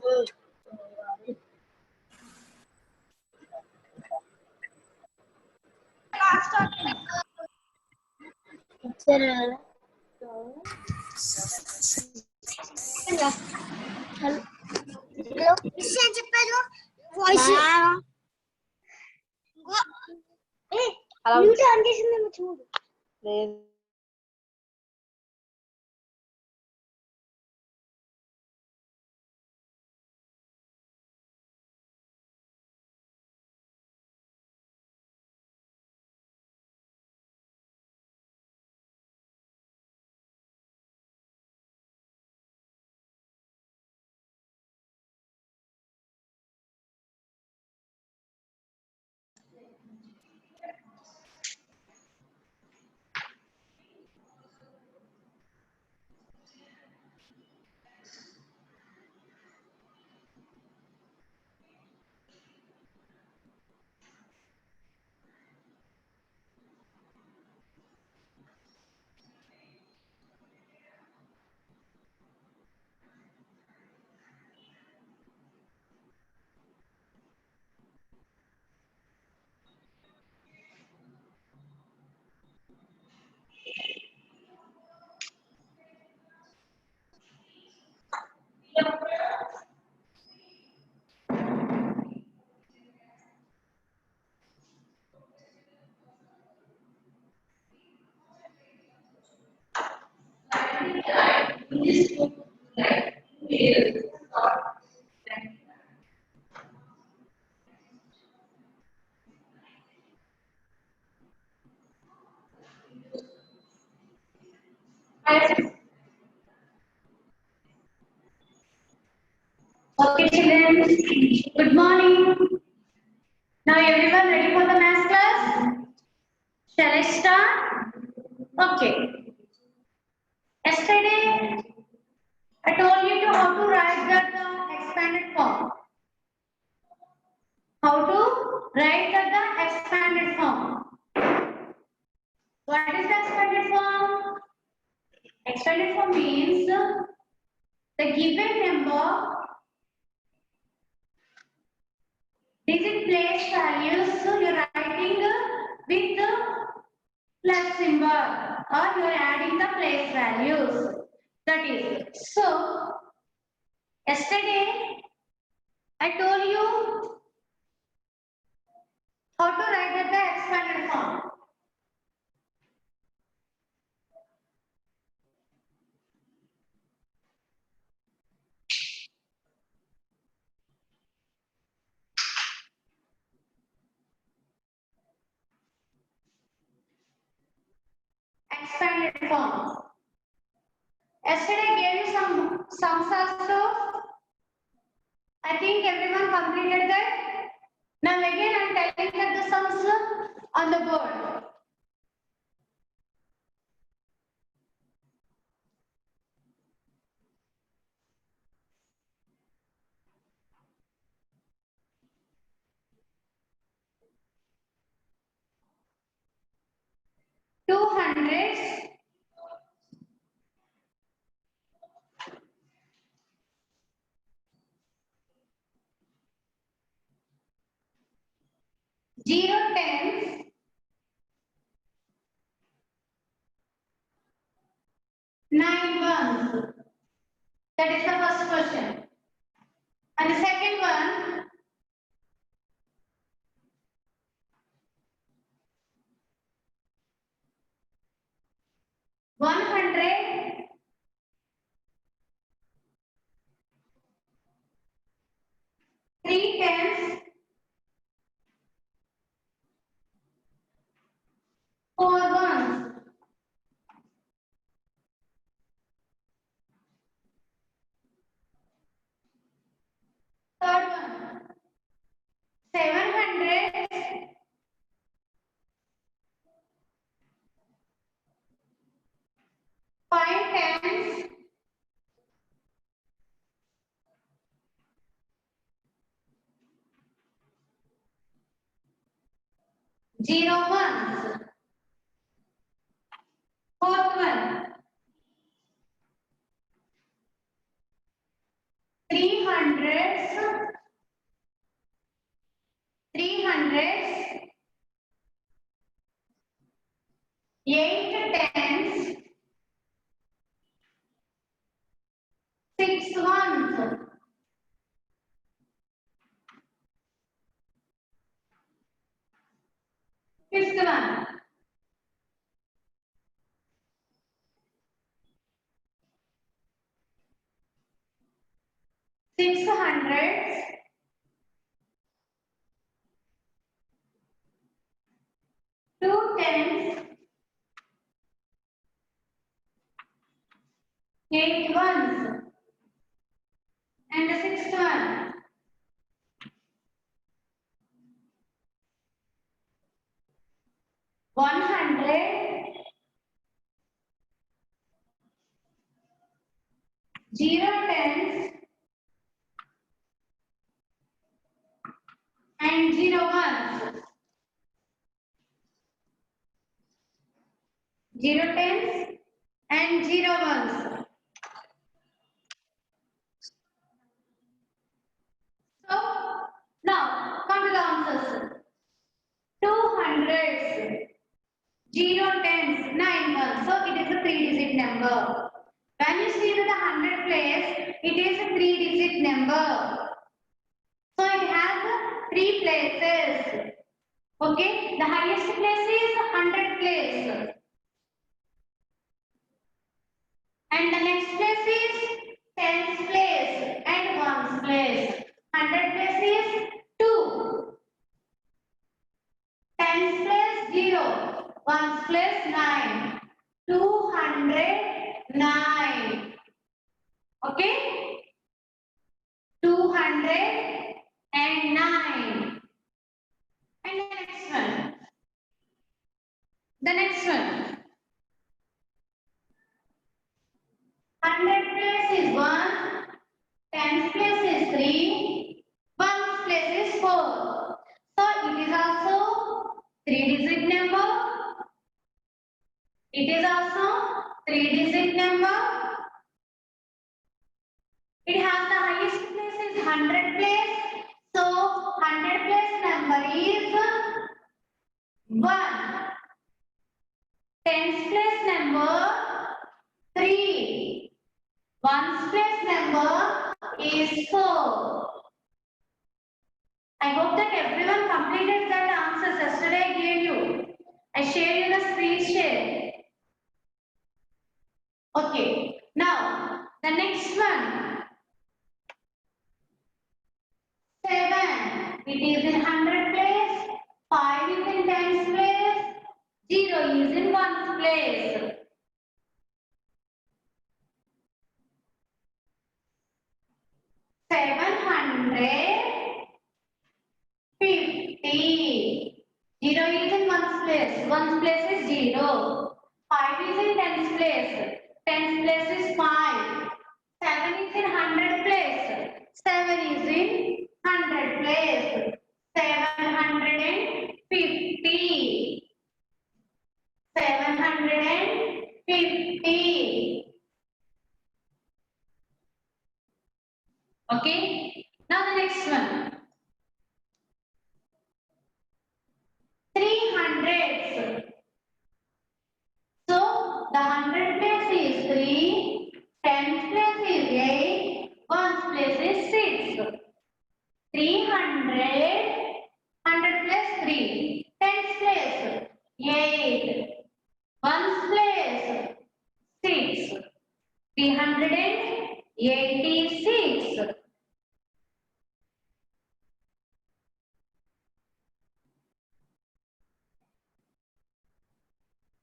Hello విషయం చెప్పారు voice mute on చేసిందేమో చూడు లేదు Okay, children. Good morning. Now, everyone ready for the math class? Shall I start? Okay. Yesterday, I told you how to write the expanded form. How to write the expanded form. What is the expanded form? Expanded form means the given number digit place values you're writing with the plus symbol or you're adding the place values. That is. So, yesterday I told you how to write the expanded form. Expanded form. Yesterday I gave you some sums also. I think everyone completed that. Now again I am telling that the sums on the board. Two hundreds, zero tens, nine ones. That is the first question. And the second one, one hundred, three tens, four ones. Third one, 700, five tens, zero ones. Fourth one, 300, hundreds, 2 tens, 8 ones, and the sixth one. 100, 0 tens, and 0 ones. 0 tens and 0 ones. So now come to the answers. 2 hundreds, 0 tens, 9 ones. So it is a 3-digit number. When you see to the 100 place, it is a 3-digit number. So it has 3 places. Okay, the highest place is 100 place. And the next place is tens place and ones place. 100 place is 2. Tens place 0. Ones place 9. 209. Okay? 209. And the next one. The next one. 100 place is 1. Tens place is 3. Ones place is 4. So it is also 3-digit number. It is also 3-digit number. It has the highest place is 100 place. So 100 place number is 1. Tens place number 3. Ones place number is 4. I hope that everyone completed that answers yesterday I gave you. I shared you the screen share. Okay. Now the next one. 7. It is in 100 place. 5 is in tens place. 0 is in ones place. 750. 0 is in ones place. Ones place is 0. 5 is in tens place. Tens place is 5. 7 is in 100 place. 7 is in 100 place. 750. 750. Okay. Now the next one. 300s. So the 100 place is 3, 10th place is 8, ones place is 6. 300, 100 plus 3, 10th place 8, ones place 6. 386.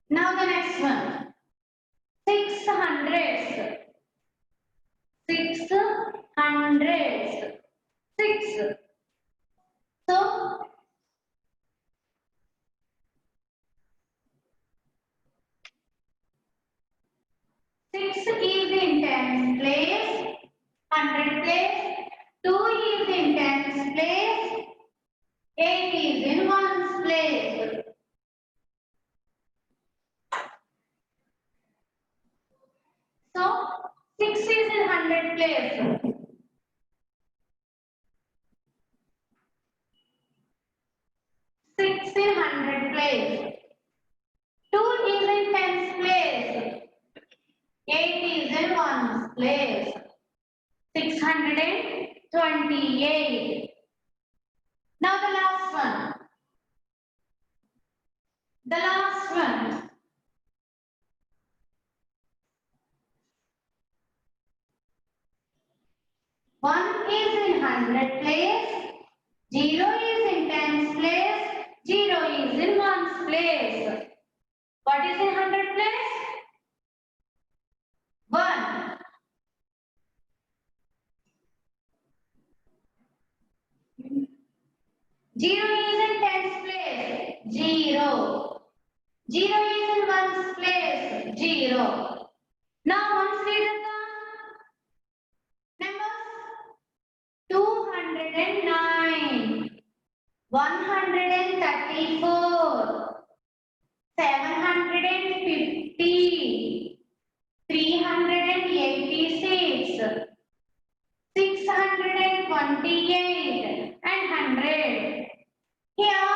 Now the next one. 600s. 600s. 6. So 6 is in tens place, 100 place, 2 is in tens place, 8 is in ones place. So 6 is in 100 place. 6 in 100 place. 2 is in tens place. 8 is in ones place. 628. Now the last one. The last one. One is hundred place, 0 is in tens place, 0 is in ones place. What is in hundred place? 1. Zero is in tens place, 0. 0 is in ones place, 0. Now ones read the numbers. 209, 134, 750, 386, 628 and 100. Here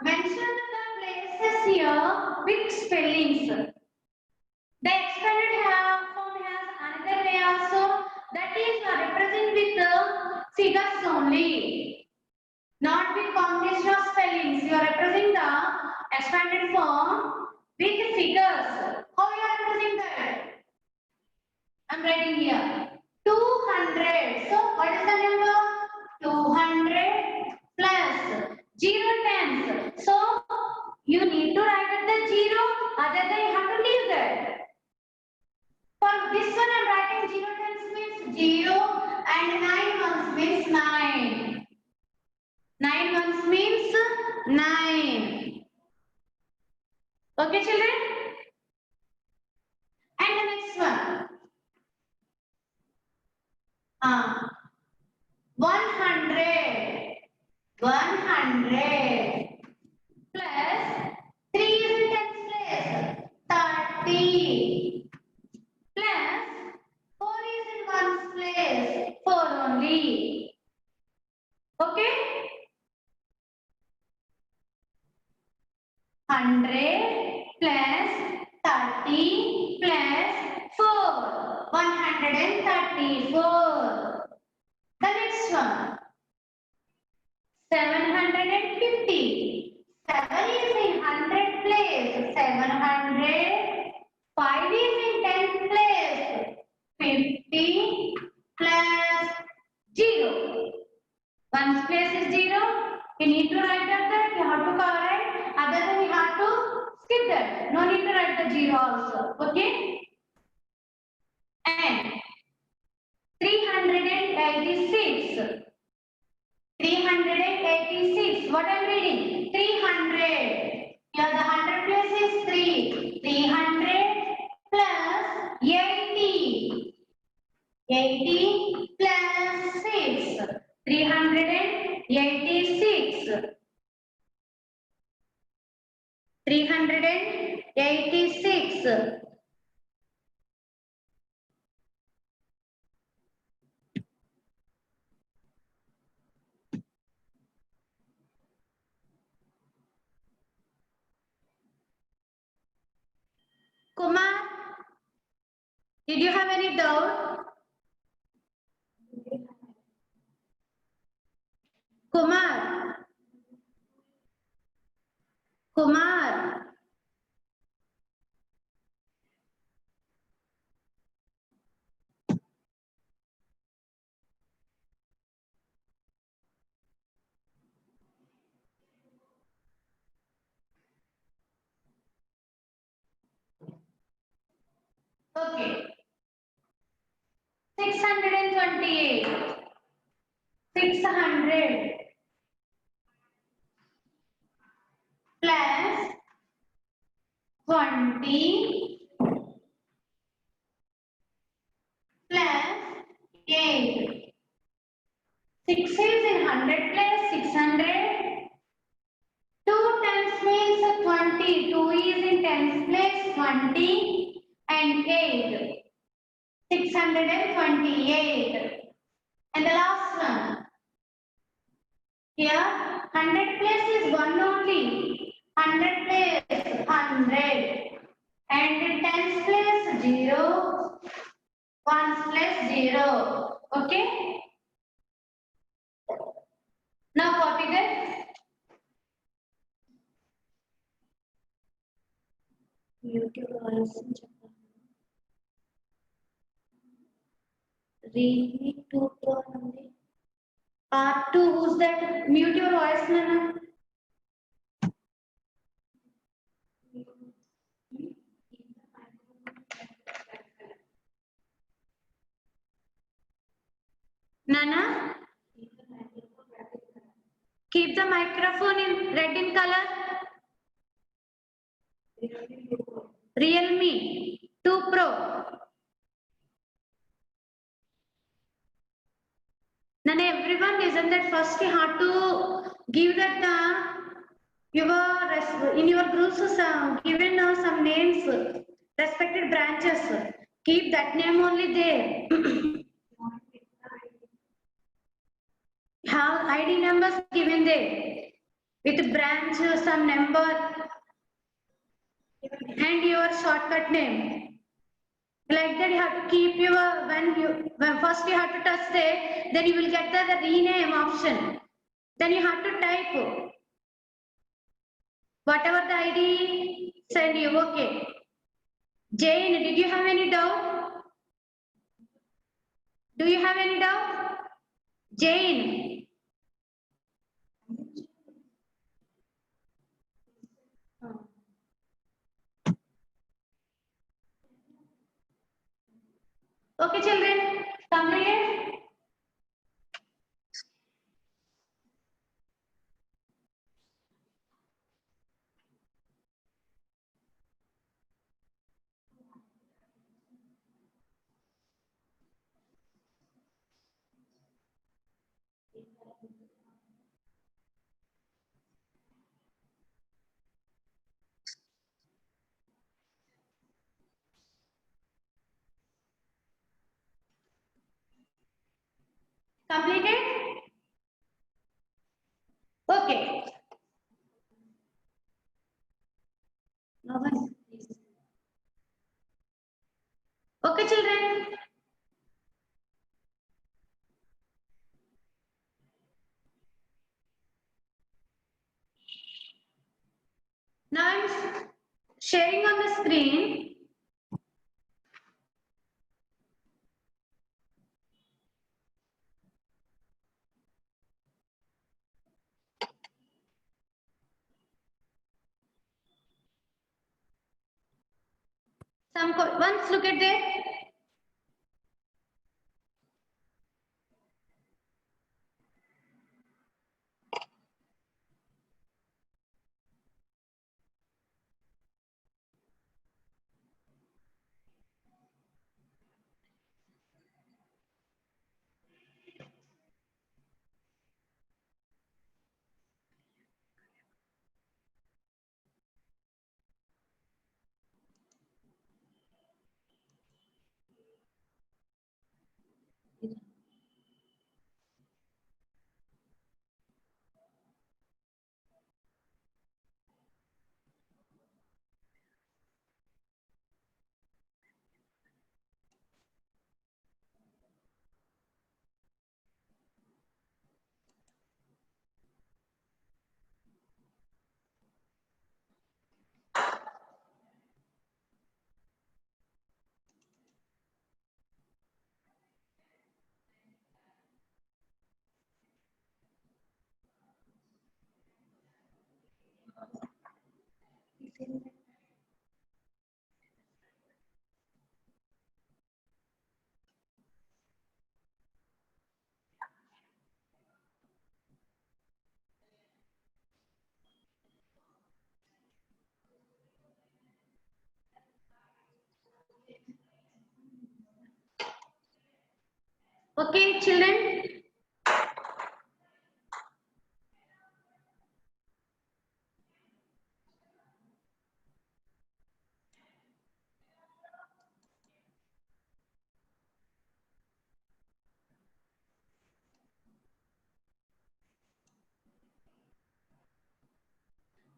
mention the places here with spellings. The expanded form has another way also, that is represent with the figures only, not with combination of spellings. You are representing the expanded form with the figures. How you are representing that? I am writing here 200. So what is the number? 200 plus 0 tens. So you need to write at the 0, other than you have to leave that. For this one I am writing 0 tens means 0 and 9 ones means 9. 9 ones means 9. Okay children? And the next one. 100. 100 plus 3 is in tens place, 30 plus 4 is in ones place, 4 only. Okay? 100 plus 30 plus 4, 134. The next one, 750. 7 is in 100 place, 700. 5 is in 10th place, 50 plus 0. Ones place is 0. You need to write that, you have to cover it. Other than you have to skip that. No need to write the 0 also. Okay? And 386. 386. What I am reading? 300. Here the 100 place is 3. 300 plus 80. 80 plus 6. 386. 386. Kumar, did you have any doubt? Kumar. Kumar. Okay. 628. 600 plus 20 plus 8. 6 is in 100 place, 600. 2 tens means 20. 2 is in tens place, 20 and 8. 628. And the last one. Here 100 place is 1 only. 100 place 100. And tens place 0. Ones place 0. Okay? Now copy that. YouTube Realme 2 Pro ఉంది. Part 2, who's that? Mute your voice, Nana. Nana, keep the microphone in red in color. Realme 2 Pro. Then everyone listen that first you have to give that in your groups given some names, respected branches. Keep that name only there. Have ID numbers given there with branch some number and your shortcut name. Like that you have to keep your when first you have to touch there, then you will get the rename option. Then you have to type whatever the ID send you. Okay. Jane, did you have any doubt? Do you have any doubt? Jane. Okay, children, completed. Completed? Okay. No one. Okay, children. Now I'm sharing on the screen. Once look at there. Okay, children.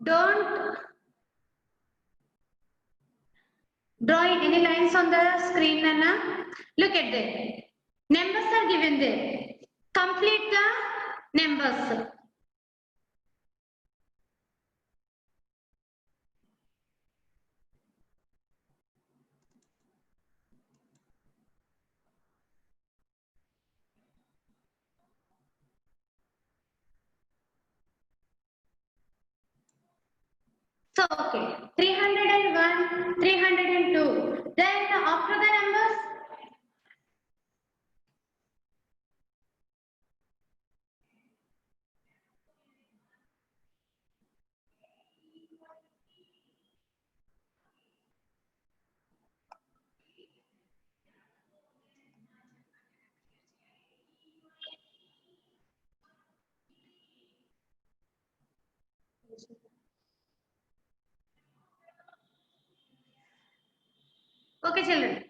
Don't draw any lines on the screen, Nana. Look at that. Numbers are given there. Complete the numbers. So, okay, 301, 302. Then after the numbers, okay, children.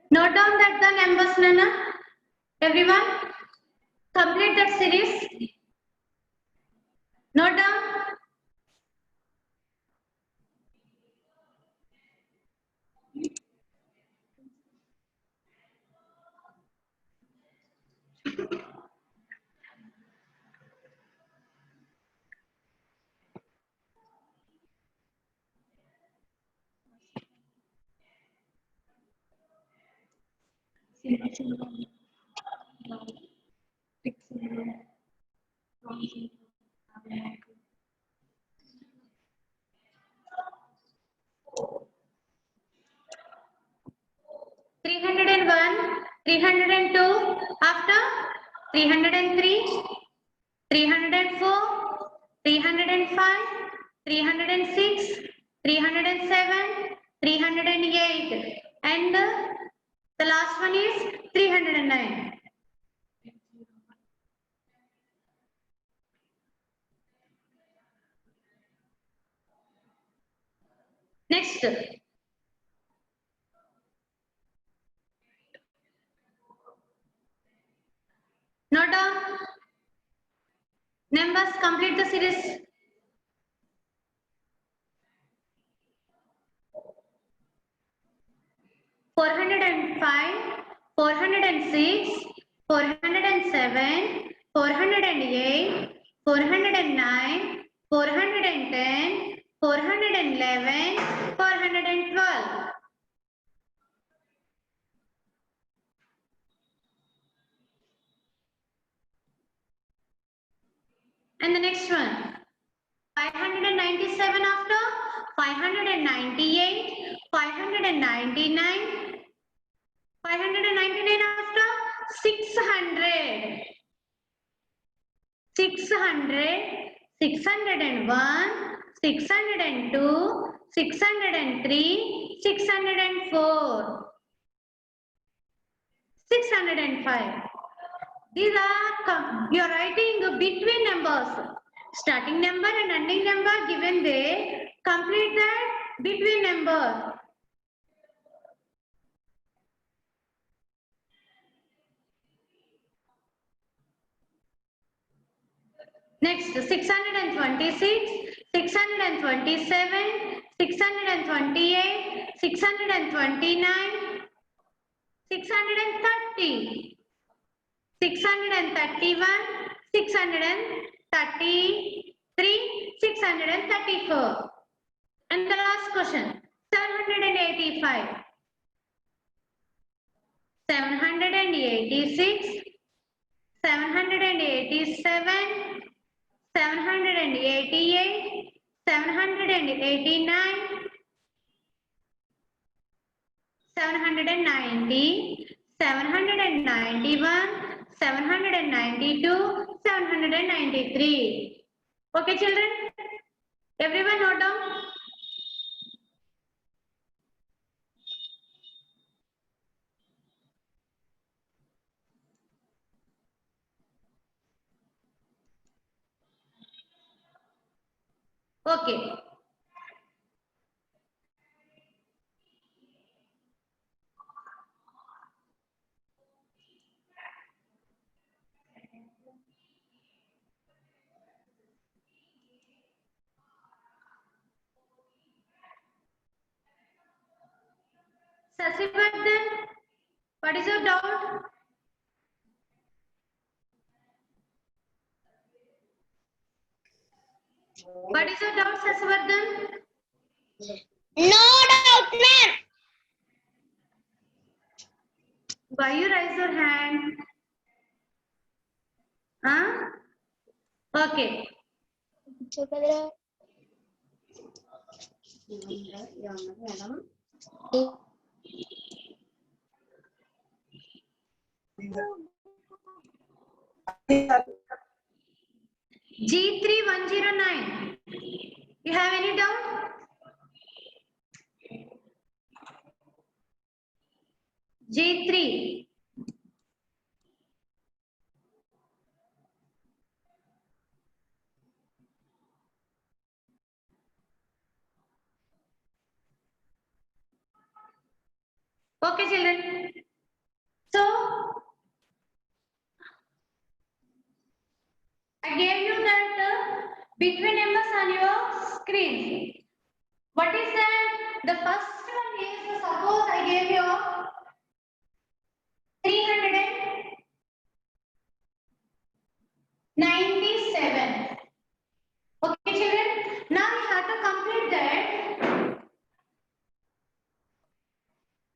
Note down that the numbers, Nana. Everyone, complete that series. Note down. Three hundred and one, 302. After 303, 304, 305, 306, 307, 308, and the last one is 309. Next, note down numbers, complete the series. Four hundred and five, 406, 407, 408, 409, 410, 411, 412. And the next one, 597 after, 598, 599, 599 after, 600, 600, 601, 602, 603, 604, 605. These are, you are writing between numbers. Starting number and ending number given there. Complete that between number. Next, 626, 627, 628, 629, 630, 631, 633, 634. And the last question, 785, 786, 787, 788, 789, 790, 791, 792, 793. Okay, children? Everyone note down? Okay. Sasivardhan, what is your doubt? What is your doubt, Sasivardhan? No doubt, ma'am. Why you raise your hand? Huh? Okay. G3109. You have any doubt? G3. Okay, children. So, I gave you that between numbers on your screen. What is that? The first one is, suppose I gave you 397. Okay, children. Now you have to complete that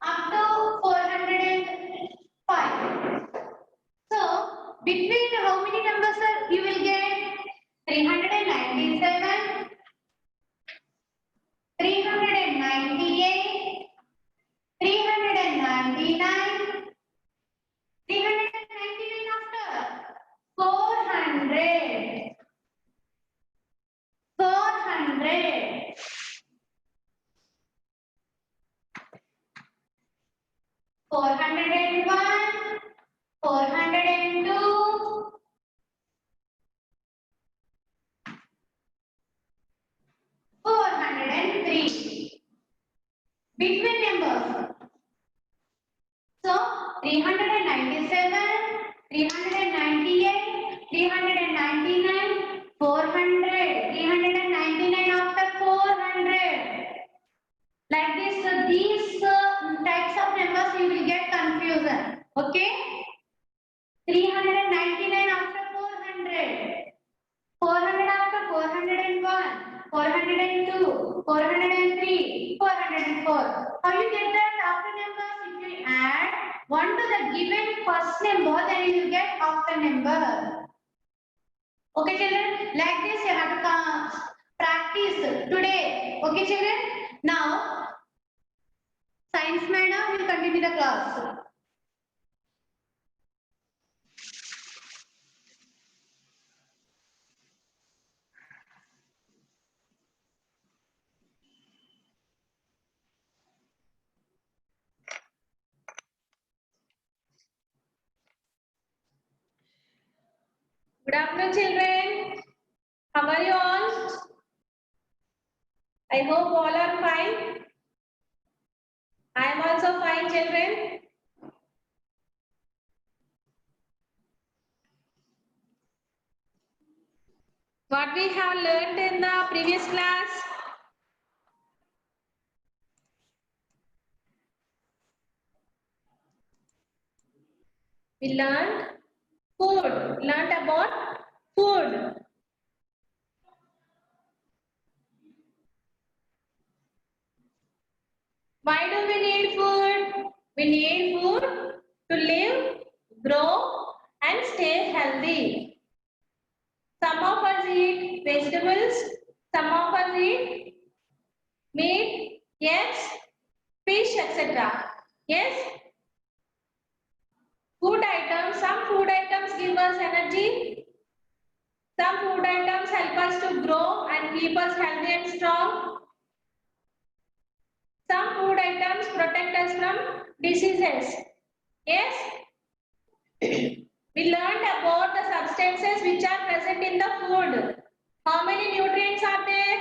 up to 405. So, between how many numbers you will get? 397, 398, 399, 399 after 400, 400, 401, 402, 403. Between numbers. So 397, 398, 399, 400, 399 after 400. Like this, these types of numbers you will get confusion. Okay? 399 after 400. 400 after 401, 402, 403, 404. How you get that after numbers? If you add 1 to the given first number, then you will get after number. Okay, children? Like this, you have to practice today. Okay, children? Now, science madam will continue the class. Good afternoon, children. How are you all? I hope all are fine. I am also fine, children. What we have learned in the previous class? We learned food. Learned about food. Why do we need food? We need food to live, grow, and stay healthy. Some of us eat vegetables, some of us eat meat, eggs, fish, etc. Yes? Food items, some food items give us energy. Some food items help us to grow and keep us healthy and strong. Some food items protect us from diseases. Yes? We learned about the substances which are present in the food. How many nutrients are there?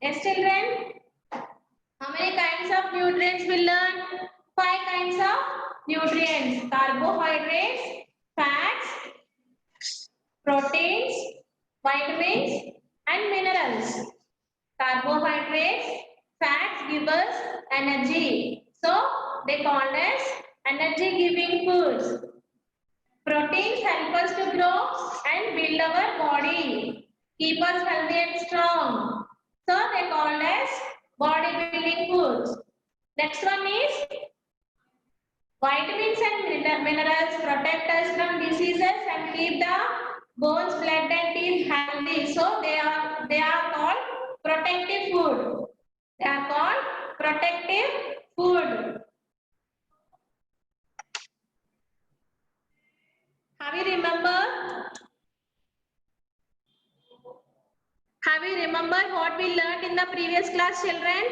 Yes, children. How many kinds of nutrients we learn? 5 kinds of nutrients: carbohydrates, fats, proteins, vitamins, and minerals. Carbohydrates, fats give us energy. So they called as energy giving foods. Proteins help us to grow and build our body, keep us healthy and strong. So they called as bodybuilding foods. Next one is vitamins and minerals protect us from diseases and keep the bones, blood and teeth healthy. So they are called protective food. They are called protective food. Have you remembered? Have you remembered what we learned in the previous class, children?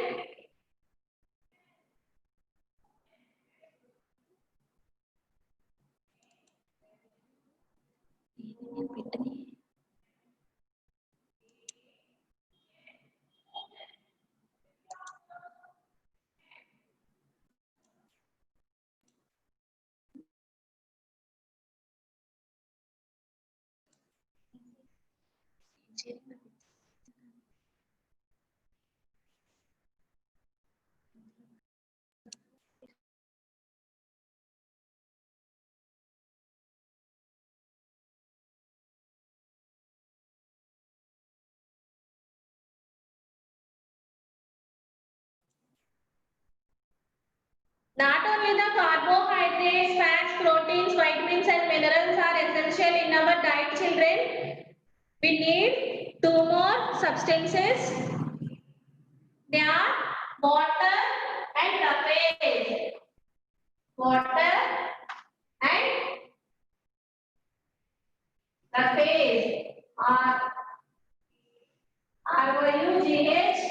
Not only the carbohydrates, fats, proteins, vitamins and minerals are essential in our diet, children. We need 2 more substances. They are water and surface. Water and surface. ROUGHAGE.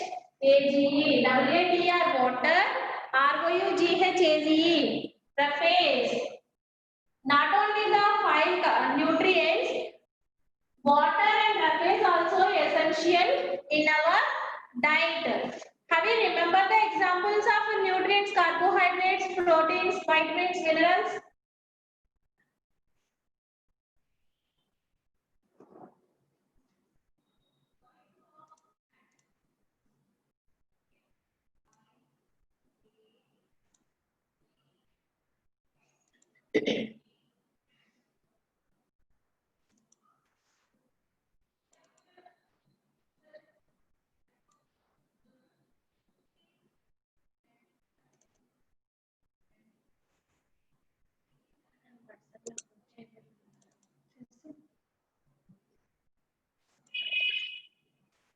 WATR water. ROUGHAGE. Surface. Not only the 5 nutrients, water and surface also essential in our diet. Have you remembered the examples of nutrients, carbohydrates, proteins, vitamins, minerals?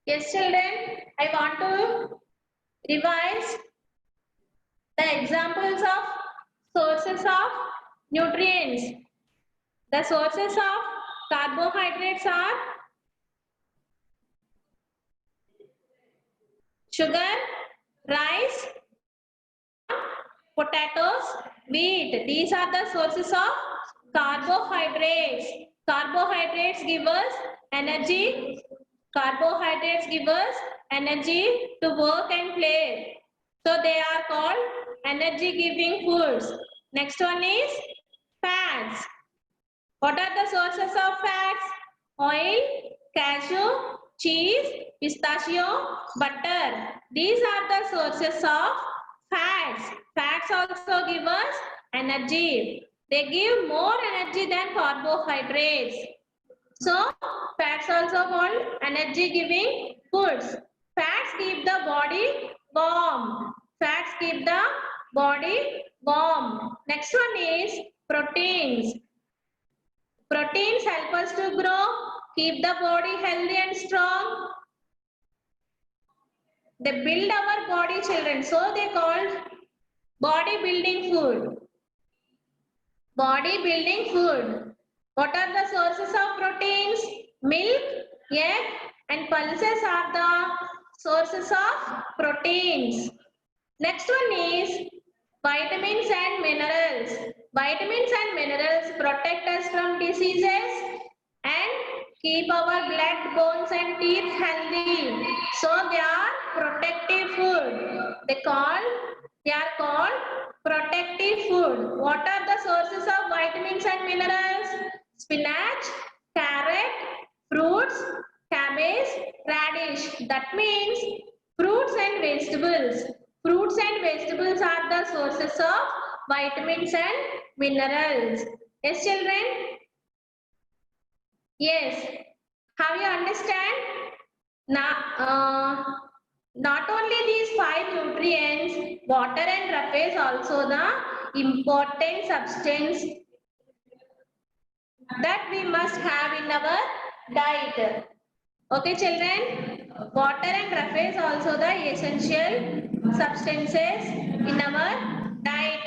Yes, children, I want to revise the examples of sources of nutrients. The sources of carbohydrates are sugar, rice, potatoes, wheat. These are the sources of carbohydrates. Carbohydrates give us energy. Carbohydrates give us energy to work and play. So they are called energy giving foods. Next one is fats. What are the sources of fats? Oil, cashew, cheese, pistachio, butter. These are the sources of fats. Fats also give us energy. They give more energy than carbohydrates. So, fats also called energy giving foods. Fats keep the body warm. Fats keep the body warm. Next one is proteins. Proteins help us to grow, keep the body healthy and strong. They build our body, children. So they called body building food. Body building food. What are the sources of proteins? Milk, egg and pulses are the sources of proteins. Next one is vitamins and minerals. Vitamins and minerals protect us from diseases and keep our blood, bones and teeth healthy. So they are protective food. They are called protective food. What are the sources of vitamins and minerals? Spinach, carrot, fruits, cabbage, radish. That means fruits and vegetables. Fruits and vegetables are the sources of vitamins and minerals. Yes, children? Yes. Have you understand? Now, not only these 5 nutrients, water and rough is also the important substance that we must have in our diet. Okay, children? Water and rough is also the essential substances in our diet.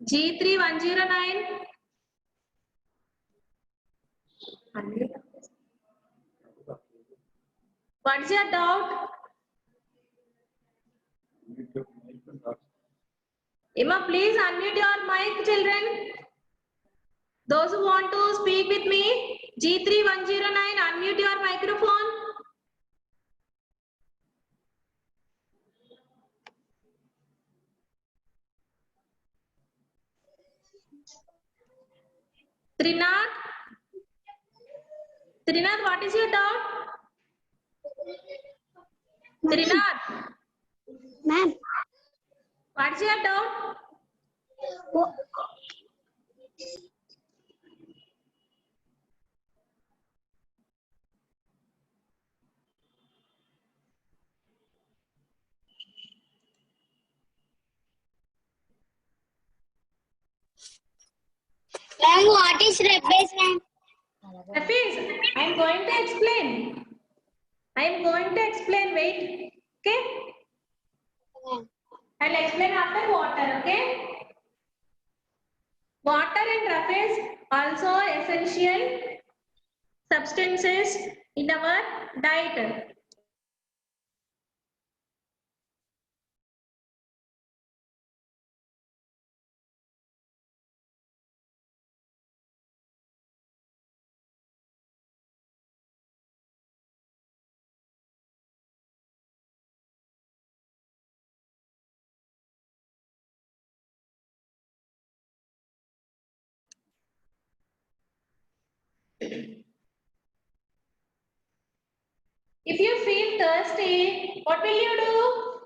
G3109. What's your doubt? Emma, please unmute your mic, children. Those who want to speak with me, G3109, unmute your microphone. Trinath? Trinath, what is your doubt? Trinath, Ma'am. what's your doubt? Ma'am, what is red-base, ma'am? Hafiz, I am going to explain. I am going to explain. Wait. Okay? I'll explain after water. Okay? Water and rough is also essential substances in our diet. If you feel thirsty, what will you do?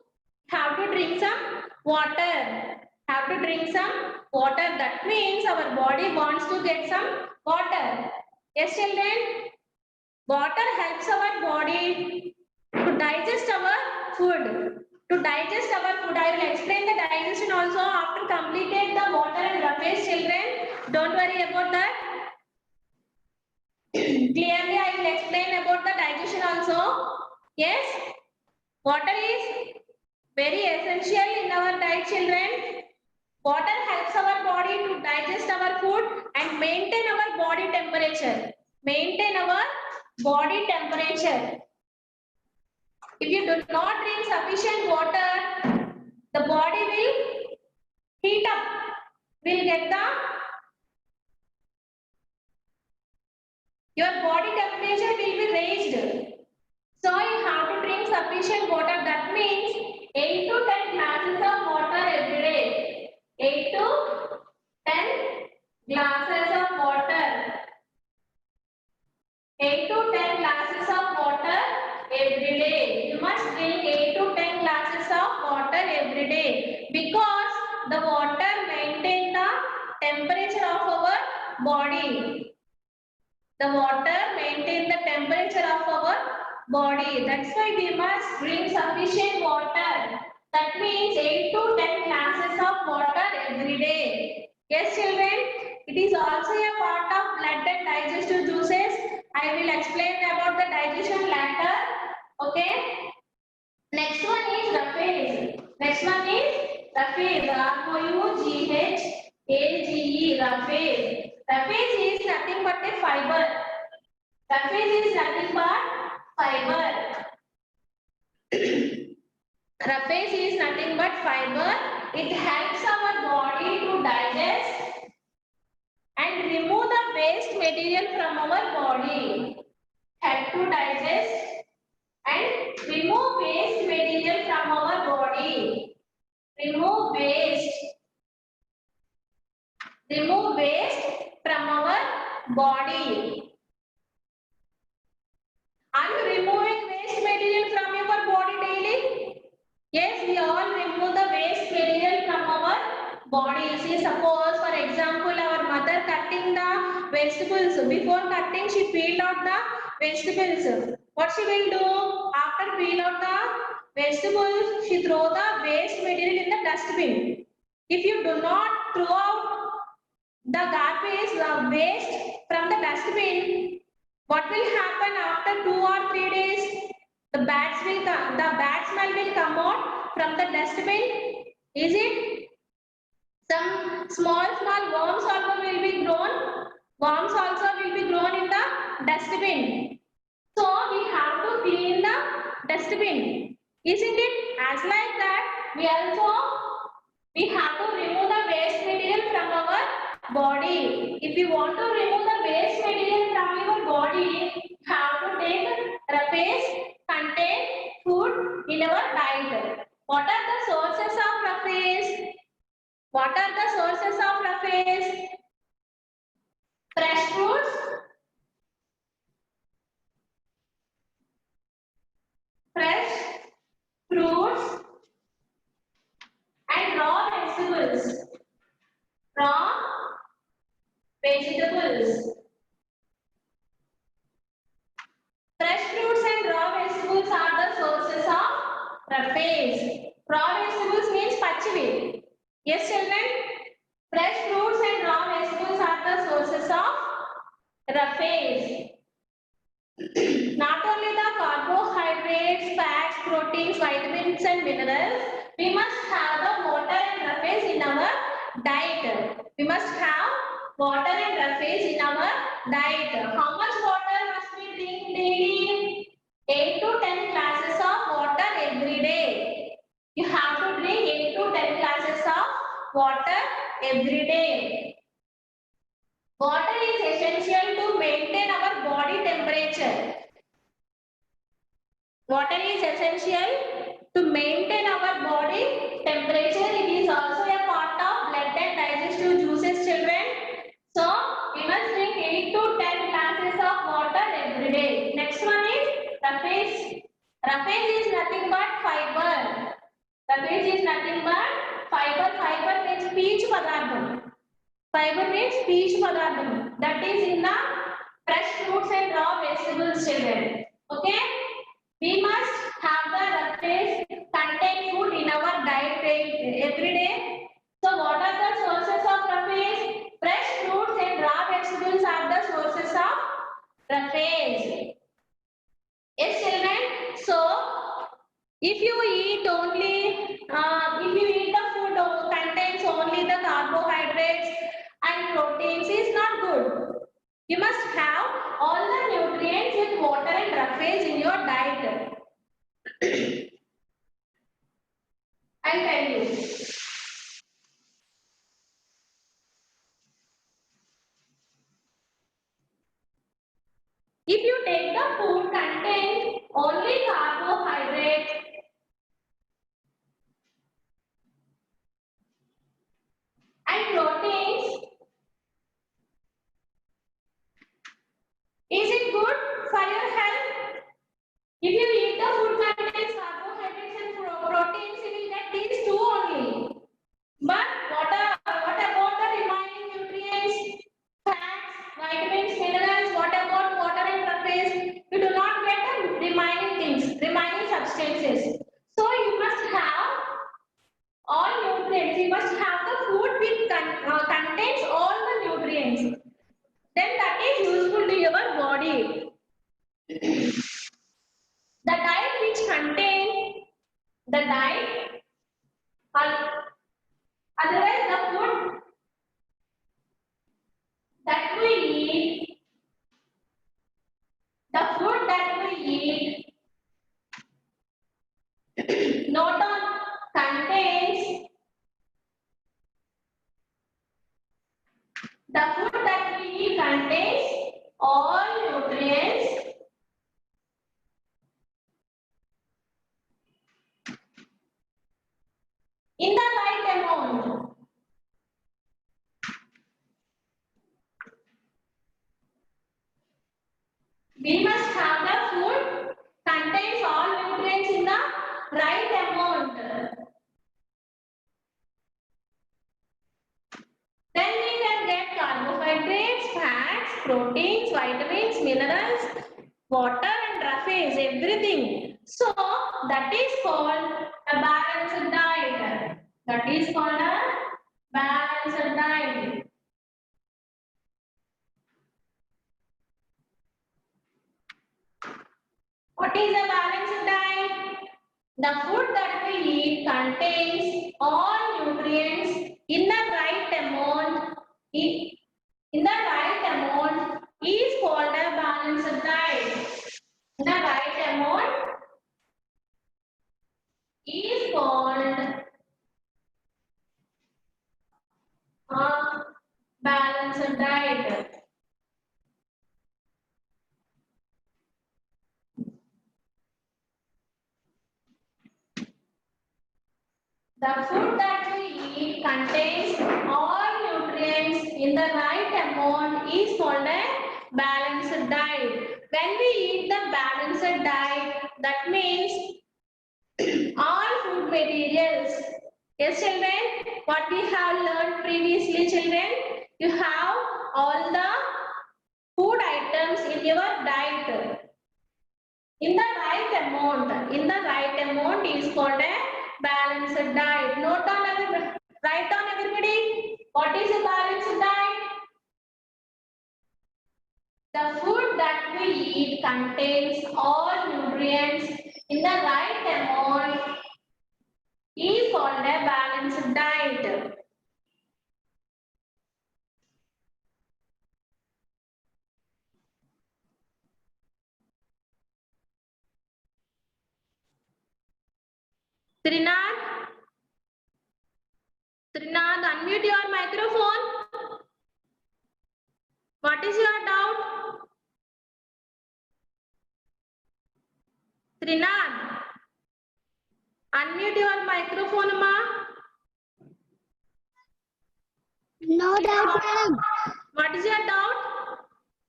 Have to drink some water. Have to drink some water. That means our body wants to get some water. Yes, children? Water helps our body to digest our food. To digest our food, I will explain the digestion also after completed the water and roughage, children. Don't worry about that. Clearly, I will explain about the digestion also. Yes, water is very essential in our diet, children. Water helps our body to digest our food and maintain our body temperature. Maintain our body temperature. If you do not drink sufficient water, the body will heat up. Will get your body temperature will be raised. So you have to drink sufficient water. That means 8 to 10 glasses of water every day. 8 to 10 glasses of water. 8 to 10 glasses of water every day. You must drink 8 to 10 glasses of water every day because the water maintains the temperature of our body. The water maintains the temperature of our body. That's why we must drink sufficient water. That means 8 to 10 glasses of water every day. Yes, children, it is also a part of blood and digestive juices. I will explain about the digestion later. Okay. Next one is roughage. Next one is roughage. R-O-U-G-H-A-G-E. Roughage. Roughage is nothing but a fiber. Roughage is nothing but fiber. Roughage is nothing but fiber. It helps our body to digest and remove the waste material from our body. Help to digest and remove waste material from our body. Remove waste. Remove waste from our body. Are you removing waste material from your body daily? Yes, we all remove the waste material from our body. See, suppose for example, our mother cutting the vegetables. Before cutting, she peel out the vegetables. What she will do? After peel out the vegetables, she throw the waste material in the dustbin. If you do not throw out the garbage, the waste from the dustbin, what will happen after 2 or 3 days? The bad smell will come out from the dustbin. Is it? Some small worms also will be grown. Worms also will be grown in the dustbin. So we have to clean the dustbin. Isn't it? As like that, we have to remove the waste material from our body. If you want to remove the waste material from your body, you have to take roughage contain food in our diet. What are the sources of roughage? What are the sources of roughage? Fresh fruits, fresh fruits and raw vegetables. Raw vegetables. Fresh fruits and raw vegetables are the sources of roughage. Raw vegetables means pachivi. Yes, children? Fresh fruits and raw vegetables are the sources of roughage. Not only the carbohydrates, fats, proteins, vitamins and minerals, we must have the water and roughage in our diet. We must have water and roughage in our diet. How much water must we drink daily? 8 to 10 glasses of water every day. You have to drink 8 to 10 glasses of water every day. Water is essential to maintain our body temperature. Water is essential to maintain our body temperature. It is also a part of blood and digestive juices, children. So, we must drink 8 to 10 glasses of water every day. Next one is roughage. Roughage is nothing but fiber. Roughage is nothing but fiber. Fiber means peach padardham. Fiber means peach padardham. That is in the fresh fruits and raw vegetables, children. Okay? We must have the roughage contain food in our diet every day. So what are the sources of roughage? Fresh fruits and raw vegetables are the sources of roughage. Yes, children. So if you eat the food contains only the carbohydrates and proteins, is not good. You must have all the nutrients with water and roughage in your diet. I'll tell you. If you take the food contains only carbohydrates and proteins, is it good for your health? If you eat the food contains carbohydrates and proteins, you will get these two only. But what about the remaining nutrients, fats, vitamins, minerals? What about water and roughage? You do not get the remaining things, remaining substances. So you must have all nutrients. You must have the food which contains all the nutrients. Then that is useful to your body. The diet which contains the diet, otherwise the food that we eat, the food that we eat The food that we eat contains all nutrients in the right amount. We must have the food contains all nutrients in the right amount. Then we can get carbohydrates, fats, proteins, vitamins, minerals, water and roughage, everything. So that is called a balanced diet. That is called a balanced diet. What is a balanced diet? The food that we eat contains all nutrients in the right amount. In the right amount is called a balanced diet. In the right amount is called a balanced diet. The food that we eat contains all nutrients in the right amount is called a balanced diet. When we eat the balanced diet, that means all food materials. Yes, children, what we have learned previously, children, you have all the food items in your diet. In the right amount is called a balanced diet. Note down everybody. Write down everybody. What is a balanced diet? The food that we eat contains all nutrients in the right amount is called a balanced diet. Trinath, unmute your microphone. What is your doubt? Trinath, unmute your microphone, ma. No doubt, madam. What is your doubt?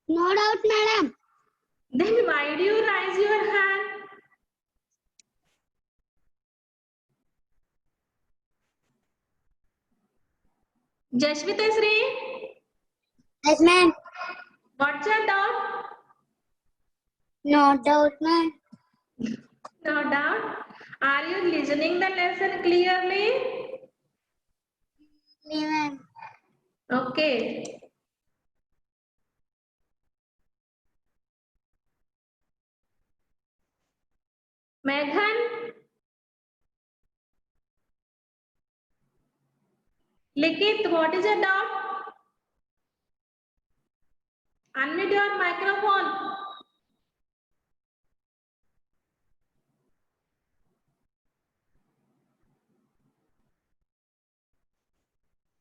No doubt, madam. Then why do you raise your hand? Jashvitesri, Yes, ma'am. what's your doubt? No doubt, ma'am. No doubt. Are you listening the lesson clearly? Ma'am. Okay. Meghan, Likit, what is your doubt? Unmute your microphone.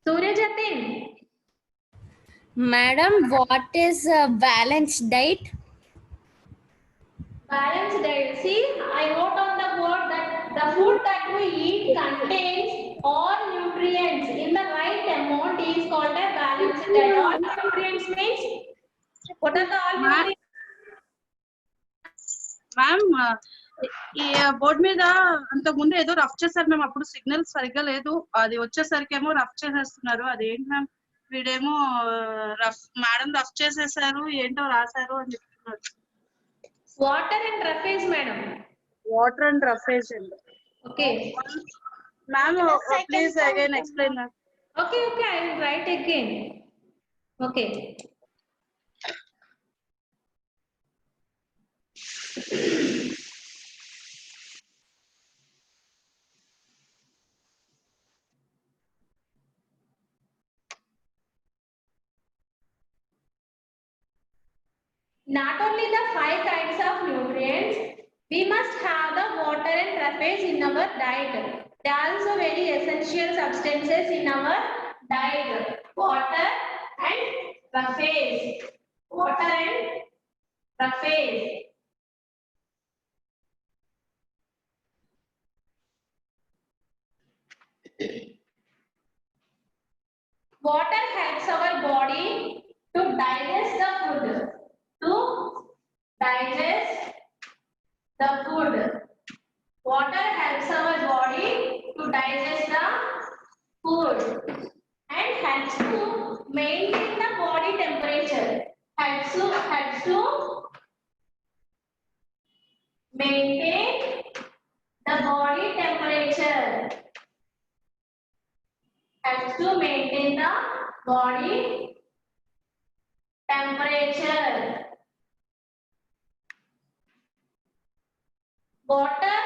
Surya Jatin, Madam, what is a balanced diet? balanced diet. See, I wrote on the board that the food that we eat contains all nutrients in the right amount is called a balanced diet. All nutrients means, what are the all nutrients? Ma'am ఈ board మీద అంతకు ముందు ఏదో rough చేశారు ma'am, అప్పుడు signal సరిగ్గా లేదు, అది వచ్చేసరికి ఏమో రఫ్ చేసేస్తున్నారు. అది ఏంటి మ్యామ్? వీడేమో మేడం రఫ్ చేసేసారు, ఏంటో రాశారు అని చెప్తున్నారు. Water and roughage madam. Water and roughage అండి. Okay ma'am please again explain ma'am. Okay I will write again. Okay not only the 5 kinds of nutrients, we must have the water and roughage in our diet. They are also very essential substances in our diet. Water and rough phase. Water and rough phase. Water helps our body to digest the food. To digest the food. Water helps our body to digest the food and helps to maintain the body temperature. Helps to maintain the body temperature. Helps to maintain the body temperature. Water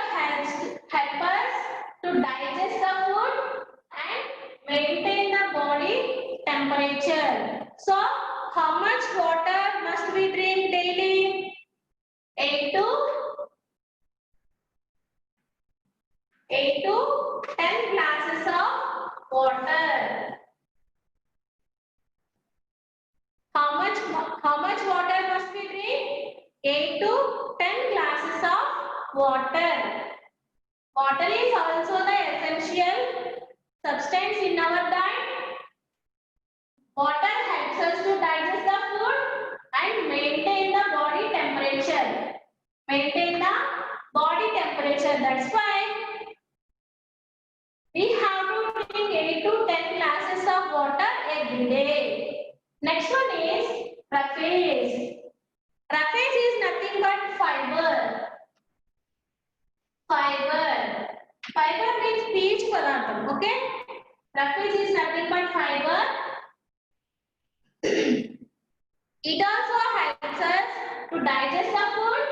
help us to digest the food and maintain the body temperature. So, how much water must we drink daily? 8 to 10 glasses of water. How much water must we drink? 8 to 10 glasses of water. Water is also the essential substance in our diet. Water helps us to digest the food and maintain the body temperature. Maintain the body temperature. That's why we have to drink 8 to 10 glasses of water every day. Next one is roughage. Roughage is nothing but fiber. Fiber means peach padatha. Okay? Roughage is nothing but fiber. It also helps us to digest the food.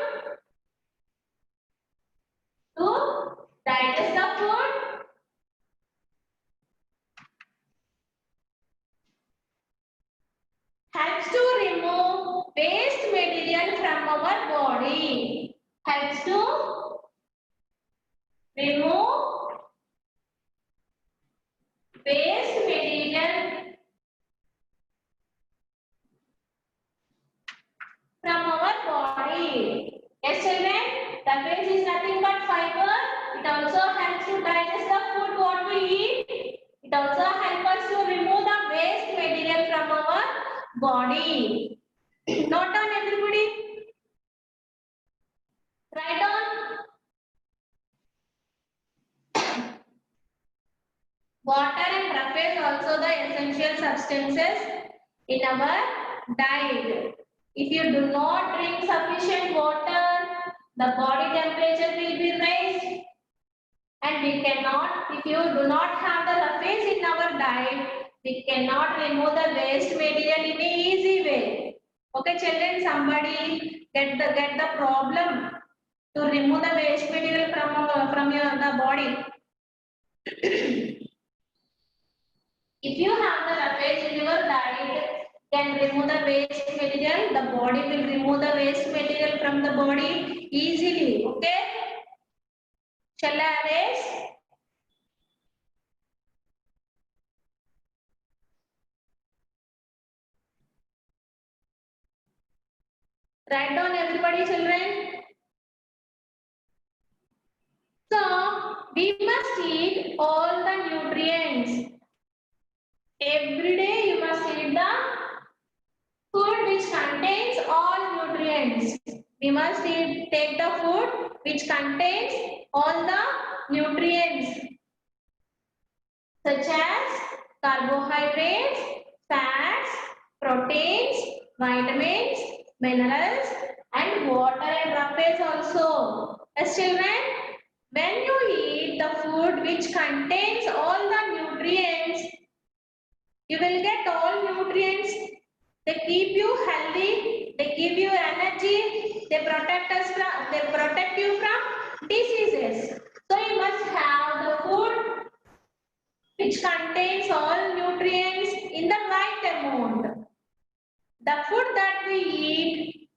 Helps to remove waste material from our body. Helps to remove waste material from our body. Yes, children, the waste is nothing but fiber. It also helps to digest the food what we eat. It also helps us to remove the waste material from our body. Note down everybody. Write down. Water and roughage also the essential substances in our diet. If you do not drink sufficient water, the body temperature will be raised. And we cannot, if you do not have the roughage in our diet, we cannot remove the waste material in an easy way. Okay, children, somebody get the problem to remove the waste material from the body. If you have the roughage in your diet, can remove the waste material. The body will remove the waste material from the body easily. Okay? Shall I erase? Write down everybody, children. So, we must eat all the nutrients. Every day you must eat the food which contains all nutrients. We must take the food which contains all the nutrients such as carbohydrates, fats, proteins, vitamins, minerals and water and roughage also. As children, when you eat the food which contains all the nutrients, you will get all nutrients. They keep you healthy, they give you energy, they protect you from diseases. So you must have the food which contains all nutrients in the right amount. The food that we eat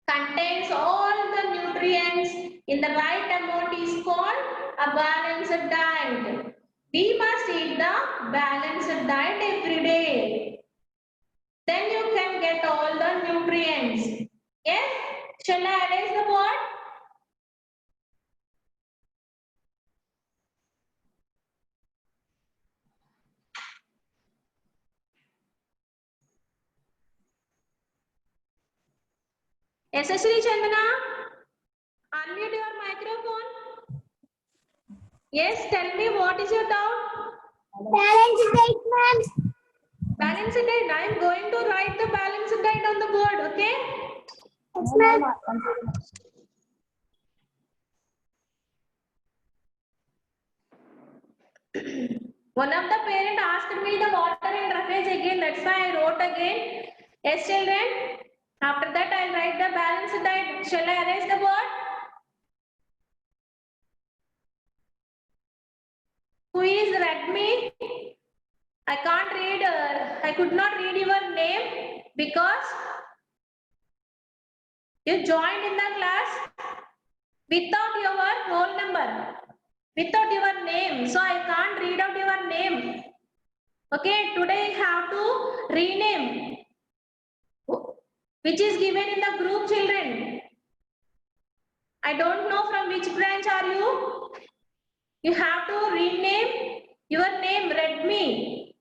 contains all the nutrients in the right amount is called a balanced diet. We must eat the balanced diet every day. Then get all the nutrients. Yes? Shall I erase the board? Yashasri Chandana, unmute your microphone. Yes, tell me what is your doubt? Balance diet, ma'am. Balance diet. I am going to write the balance diet on the board, okay? Yes, ma'am. One of the parent asked me the water in roughage again. That's why I wrote again. Yes, children. After that, I'll write the balance diet. Shall I erase the board? Who is Redmi? I can't read. I could not read your name because you joined in the class without your roll number, without your name. So I can't read out your name. Okay, today you have to rename, which is given in the group, children. I don't know from which branch are you. You have to rename your name, Redmi.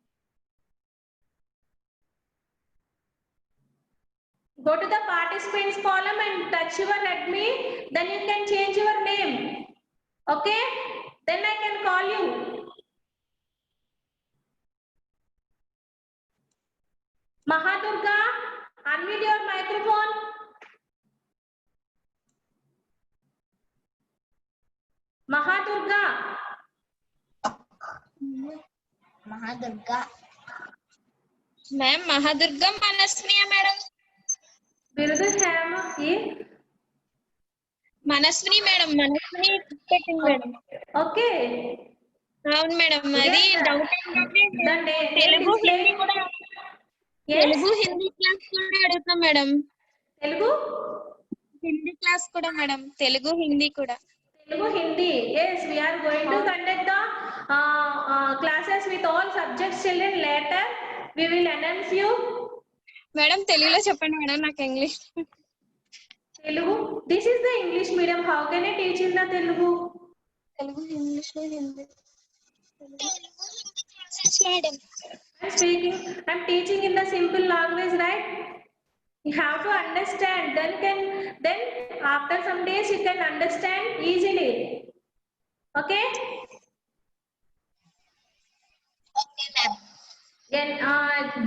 Go to the participants column and touch your Redmi. Then you can change your name. Okay? Then I can call you. Mahadurga, unmute your microphone. Mahadurga. Mahadurga. Ma'am, Mahadurga Manasmiya, madam. Birudu Hema. Manaswini, madam. Manaswini పెట్టింది madam. Okay. అవును madam. అది doubt ఏంటంటే తెలుగు హిందీ కూడా Telugu Hindi class కూడా అడుగుతాం madam. Telugu Hindi class కూడా madam. Telugu Hindi కూడా. Telugu Hindi. Yes, we are going to conduct the classes with all subjects, children. Later, we will announce you. Madam తెలుగులో చెప్పండి మేడం, నాకు English. Telugu. This is the English medium. How can I teach in the Telugu? Telugu English లో Hindi. Telugu Hindi classes madam. I'm speaking. I'm teaching in the simple language, right? You have to understand. Then after some days you can understand easily. Okay? Okay ma'am. Then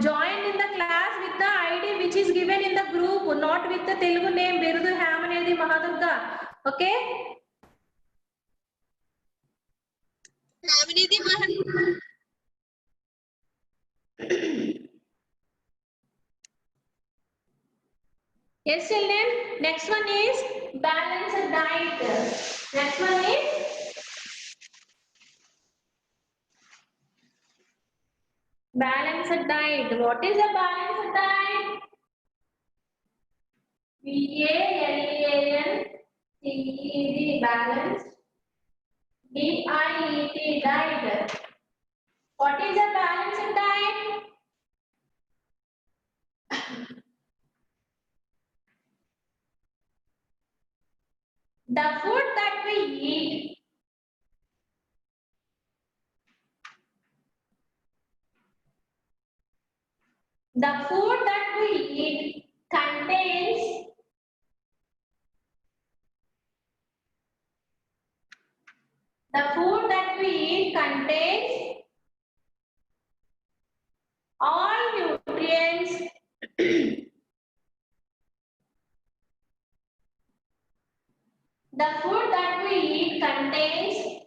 join in the class with the ID which is given in the group, not with the Telugu name Birudu Hamanedi Mahadurga. Okay? నామినేది మహా Yes, children. Next one is balanced diet. Next one is balanced diet. What is a balanced diet? BALANCED balanced. DIET diet. What is a balanced diet? The food that we eat contains all nutrients the food that we eat contains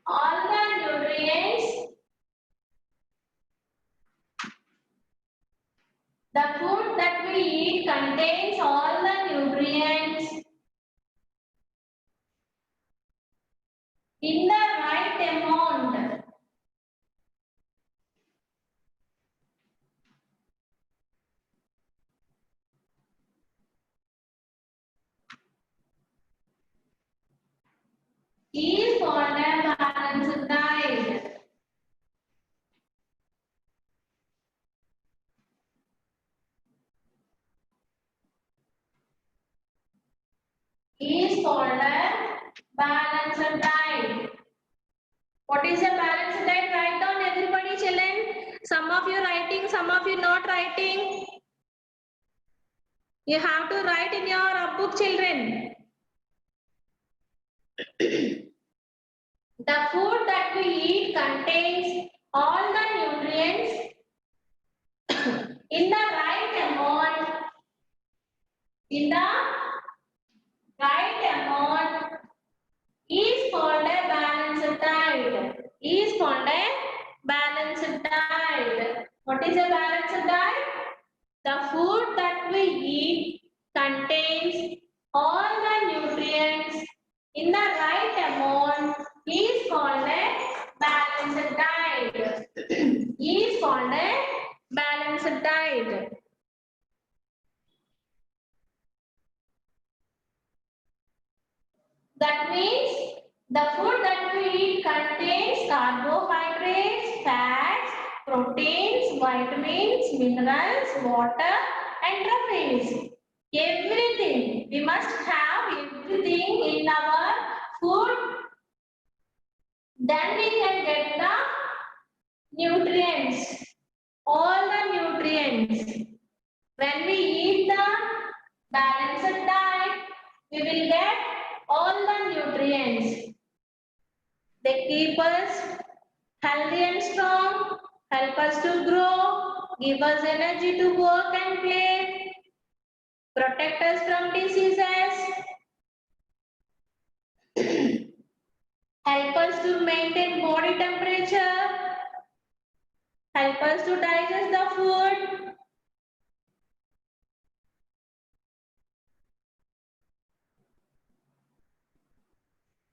all the nutrients the food that we eat contains all the nutrients in the right amount. Is called a balanced diet. Balanced diet. What is a balanced diet? Write down everybody, children. Some of you writing, some of you not writing. You have to write in your book, children. The food that we eat contains all the nutrients in the right amount. In the right amount is called a balanced diet. Is called a balanced diet. What is a balanced diet? The food that we eat contains all the nutrients in the right amount is called a balanced diet. Is called a balanced diet. That means the food that we eat contains carbohydrates, fats, proteins, vitamins, minerals, water, and proteins. Everything. We must have everything in our food. Then we can get the nutrients. All the nutrients. When we eat the balanced diet, we will get all the nutrients. They keep us healthy and strong, help us to grow, give us energy to work and play, protect us from diseases, help us to maintain body temperature, help us to digest the food,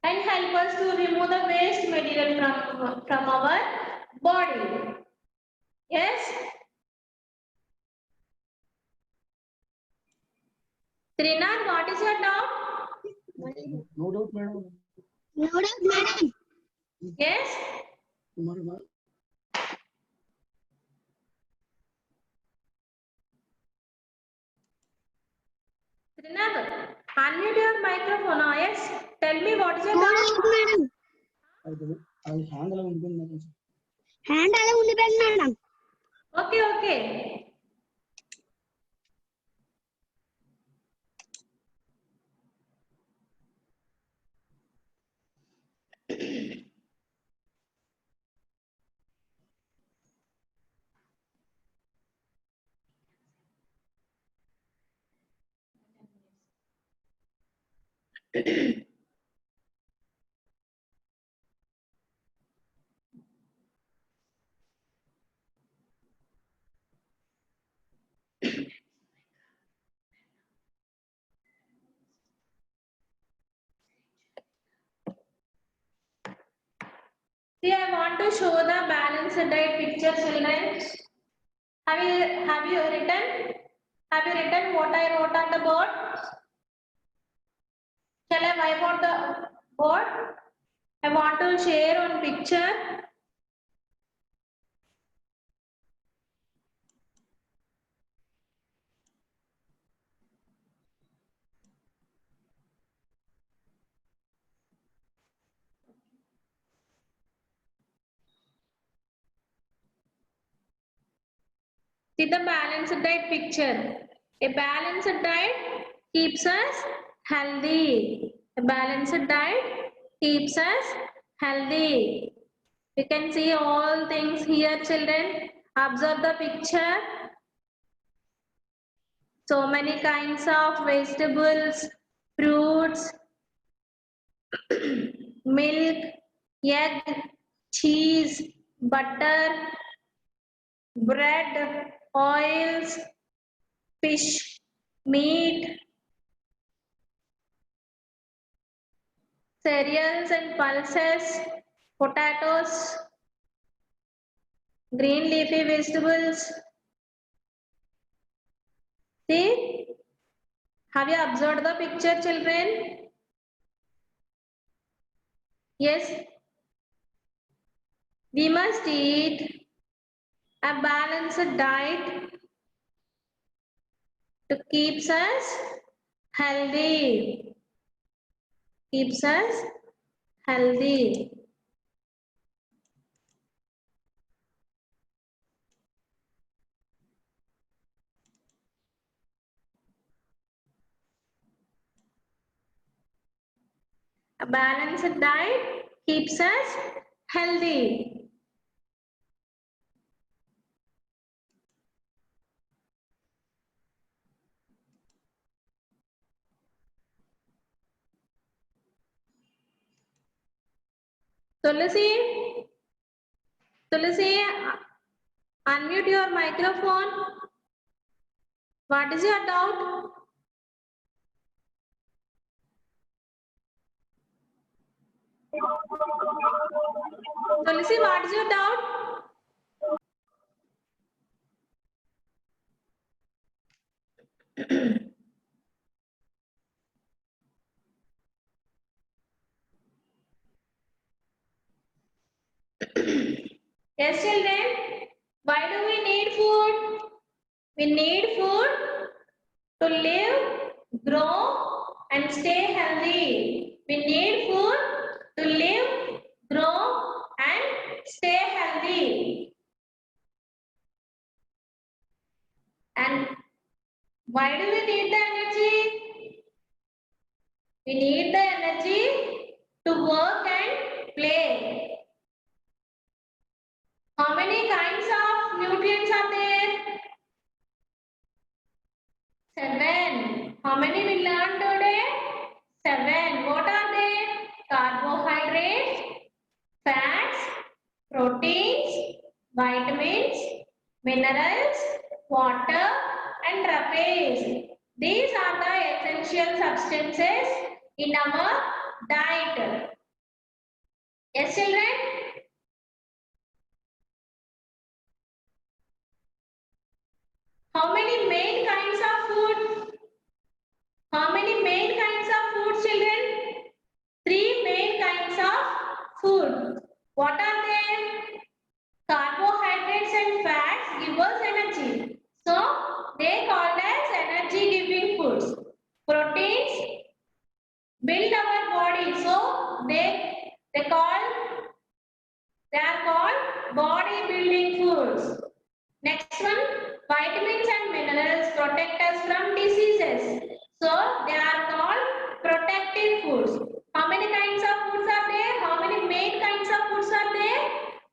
and help us to remove the waste material from our body. Yes? Trinad, what is your doubt? No doubt, madam. No doubt, madam. Yes? Trinad, unmute your microphone. Oh, yes? Tell me what is your No doubt? doubt, madam. I handle madam. Hand ala undi madam. Okay, okay. See, I want to show the balanced diet picture, children. Have you written? Have you written what I wrote on the board? Shall I wipe out the board? I want to share on picture. See the balanced diet picture. A balanced diet keeps us healthy. A balanced diet keeps us healthy. You can see all things here, children. Observe the picture. So many kinds of vegetables, fruits, milk, egg, cheese, butter, bread, oils, fish, meat, cereals and pulses, potatoes, green leafy vegetables. See? Have you observed the picture, children? Yes. We must eat a balanced diet to keep us healthy. keeps us healthy. A balanced diet keeps us healthy. Tulsi, unmute your microphone. What is your doubt? Tulsi, what is your doubt? Yes, children. Why do we need food? We need food to live, grow, and stay healthy. We need food to live, grow, and stay healthy. And why do we need the energy? We need the energy to work and play. How many kinds of nutrients are there? 7. How many we learned today? 7. What are they? Carbohydrates, fats, proteins, vitamins, minerals, water, and trappings. These are the essential substances in our diet. Yes, children? How many main kinds of food? How many main kinds of food, children? 3 main kinds of food. What are they? Carbohydrates and fats give us energy. So, they called as energy giving foods. Proteins build our body. So, they are called body building foods. Next one, vitamins and minerals protect us from diseases. So, they are called protective foods. How many kinds of foods are there? How many main kinds of foods are there?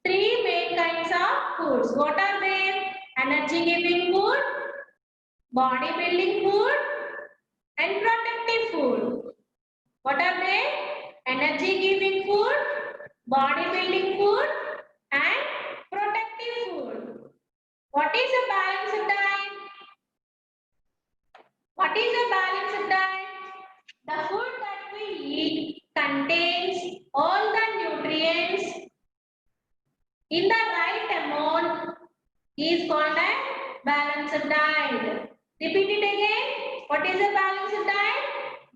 3 main kinds of foods. What are they? Energy giving food, body building food, and protective food. What are they? Energy giving food, body building food, and protective food. What is a balanced diet? What is a balanced diet? The food that we eat contains all the nutrients in the right amount is called a balanced diet. Repeat it again. What is a balanced diet?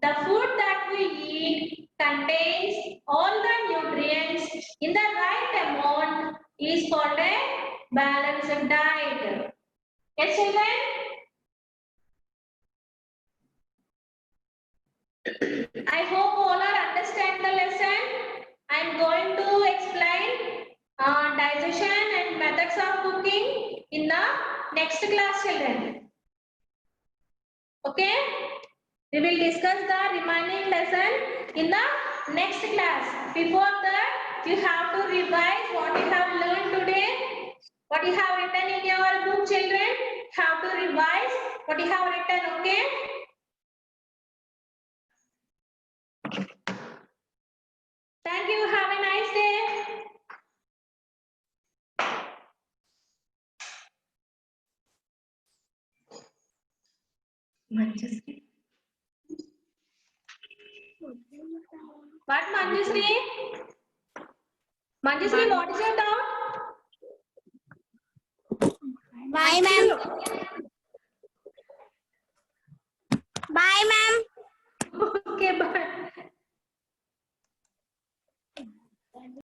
The food that we eat contains all the nutrients in the right amount is called a balanced diet. Yes, children? I hope all are understand the lesson. I am going to explain digestion and methods of cooking in the next class, children. Okay? We will discuss the remaining lesson in the next class. Before that, you have to revise what you have learned today. What you have written in your book, children. Have to revise what you have written, okay? Thank you. Have a nice day. What, Manjusri? Manjusri, what is your doubt? Bye, ma'am. Bye, ma'am. Okay, bye.